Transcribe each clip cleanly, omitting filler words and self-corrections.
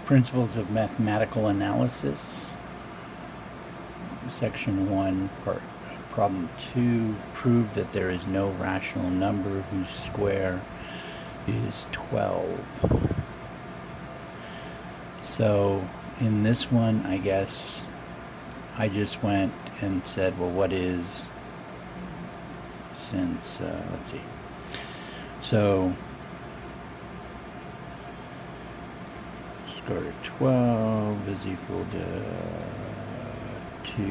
Principles of Mathematical Analysis, Section 1, Problem 2. Prove that there is no rational number whose square is 12. So in this one, I guess I just went and said, well, what is, since, let's see. So square root of 12 is equal to 2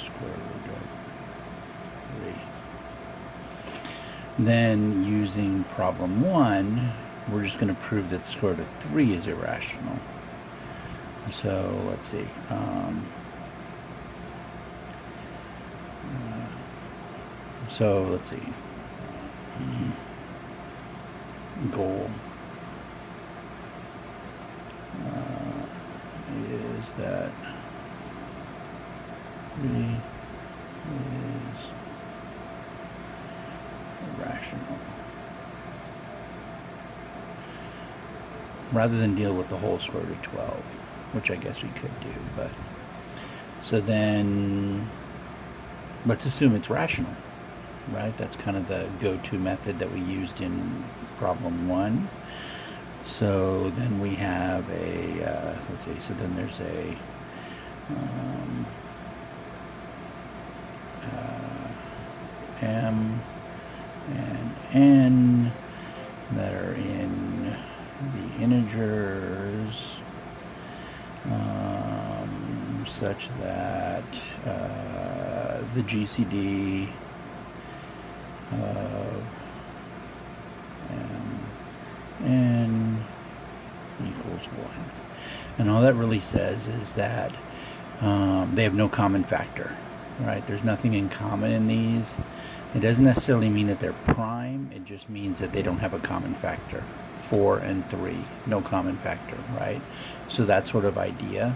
square root of 3. Then using problem 1, we're just going to prove that the square root of 3 is irrational. So let's see. So let's see. Goal is that 3 is irrational. Rather than deal with the whole square root of 12, which I guess we could do, but so then let's assume it's rational, right? That's kind of the go-to method that we used in problem 1. So then we have a, let's see, so then there's a m and n that are in the integers, such that the GCD of n equals 1. And all that really says is that they have no common factor, right? There's nothing in common in these. It doesn't necessarily mean that they're prime. It just means that they don't have a common factor. 4 and 3, no common factor, right? So that sort of idea.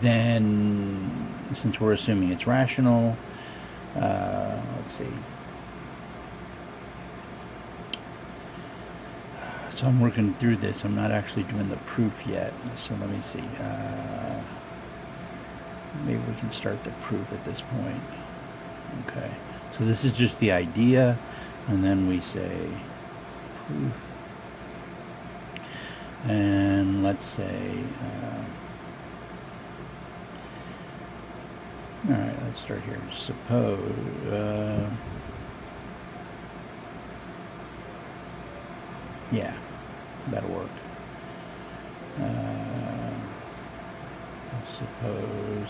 Then, since we're assuming it's rational, let's see. So I'm working through this. I'm not actually doing the proof yet. So let me see. Maybe we can start the proof at this point. Okay. So this is just the idea. And then we say proof. And let's say, all right, let's start here. Suppose, yeah, that'll work. Suppose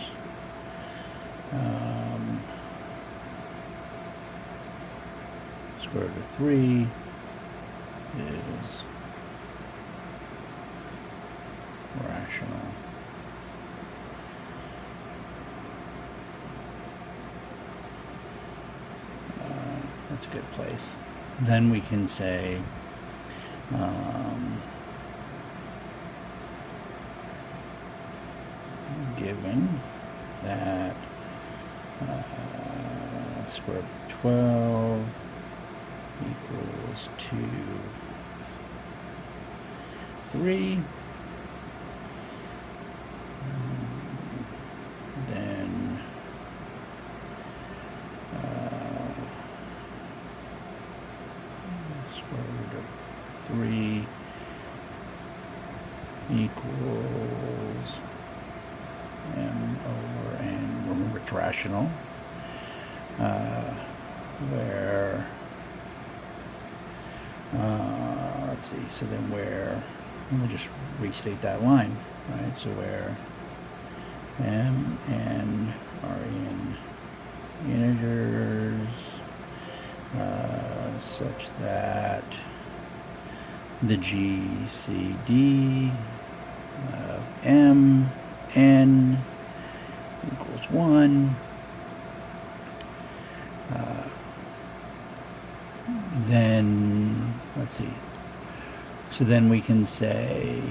square root of 3 is rational. That's a good place. Then we can say given that square root of 12 equals 2, 3, then square root of 3 equals m over n. Remember, it's rational. Where let's see, so then where, let me just restate that line, right? So where m and n are in integers, such that the GCD of m n equals 1, then let's see, so then we can say,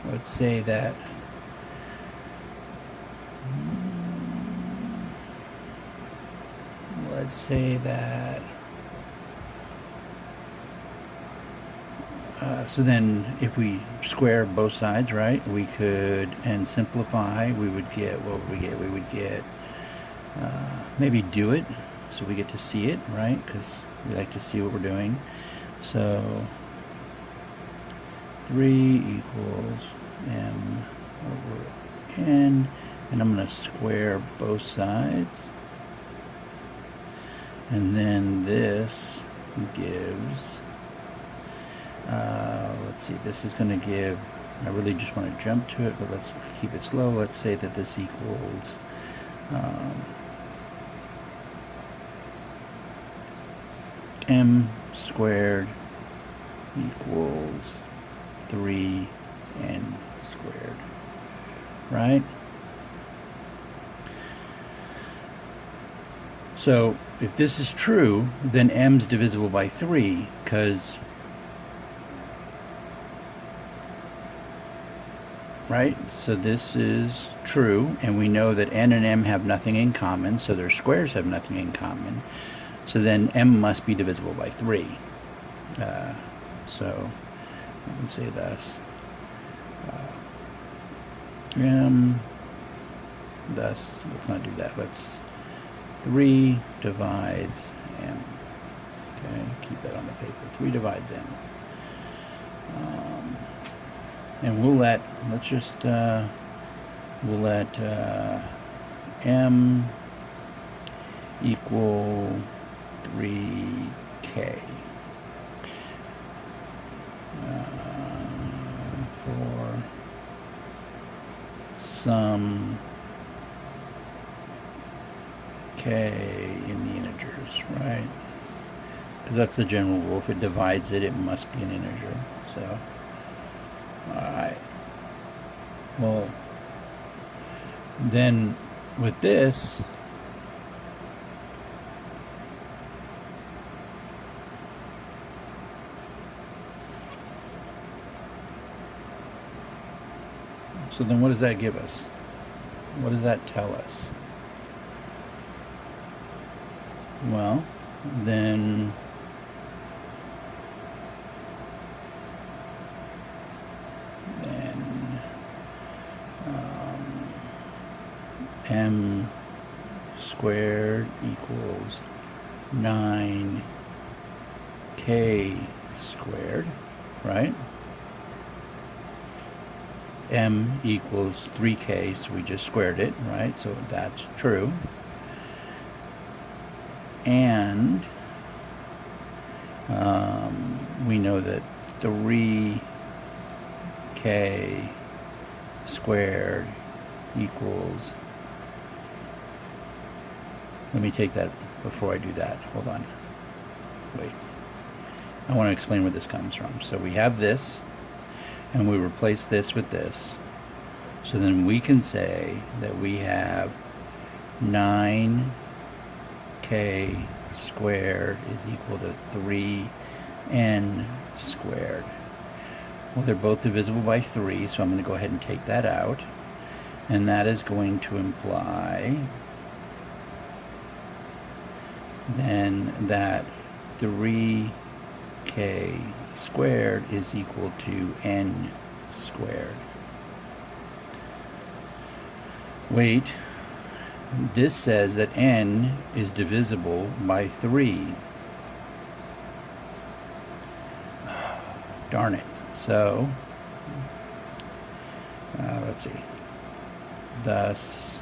let's say that So then if we square both sides, right, we could, and simplify, we would get, what would we get? We would get, maybe do it, so we get to see it, right, because we like to see what we're doing. So 3 equals m over n, and I'm going to square both sides. And then this gives, let's see, this is going to give, I really just want to jump to it, but let's keep it slow. Let's say that this equals m squared equals 3n squared, right? So if this is true, then m's divisible by 3, because, right? So this is true, and we know that n and m have nothing in common, so their squares have nothing in common. So then m must be divisible by 3. So I can say thus, m, thus, let's not do that. Let's 3 divides m. Okay, keep that on the paper. 3 divides m. And we'll let, let's just, we'll let m equal 3k for some k in the integers, right? Because that's the general rule. If it divides it, it must be an integer. So, alright. Well, then with this, so then what does that give us? What does that tell us? Well, then m squared equals 9k squared, right? M equals 3k, so we just squared it, right? So that's true. And we know that 3k squared equals, let me take that before I do that. Hold on. Wait. I want to explain where this comes from. So we have this, and we replace this with this. So then we can say that we have 9k squared is equal to 3n squared. Well, they're both divisible by 3, so I'm going to go ahead and take that out. And that is going to imply then that 3k squared is equal to n squared. Wait, this says that n is divisible by 3. Darn it. So, let's see. Thus,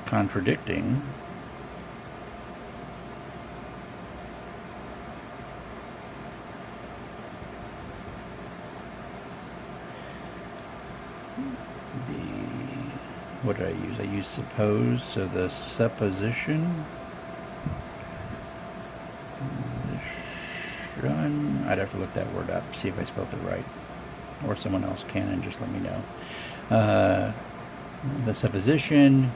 contradicting what did I use? I used suppose, so the supposition, I'd have to look that word up, see if I spelled it right, or someone else can and just let me know. The supposition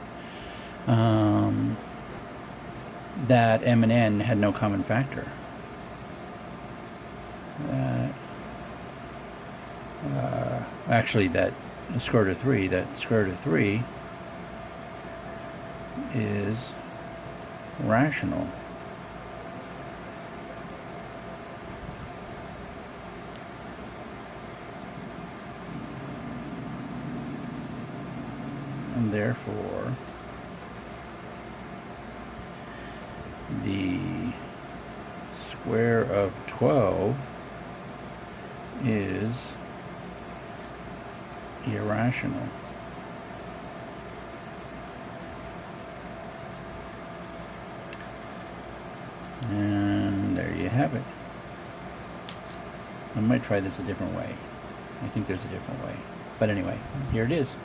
that m and n had no common factor. Actually, that square root of 3, that square root of 3 is rational. And therefore, the square of 12 is irrational. And there you have it. I might try this a different way. I think there's a different way. But anyway, here it is.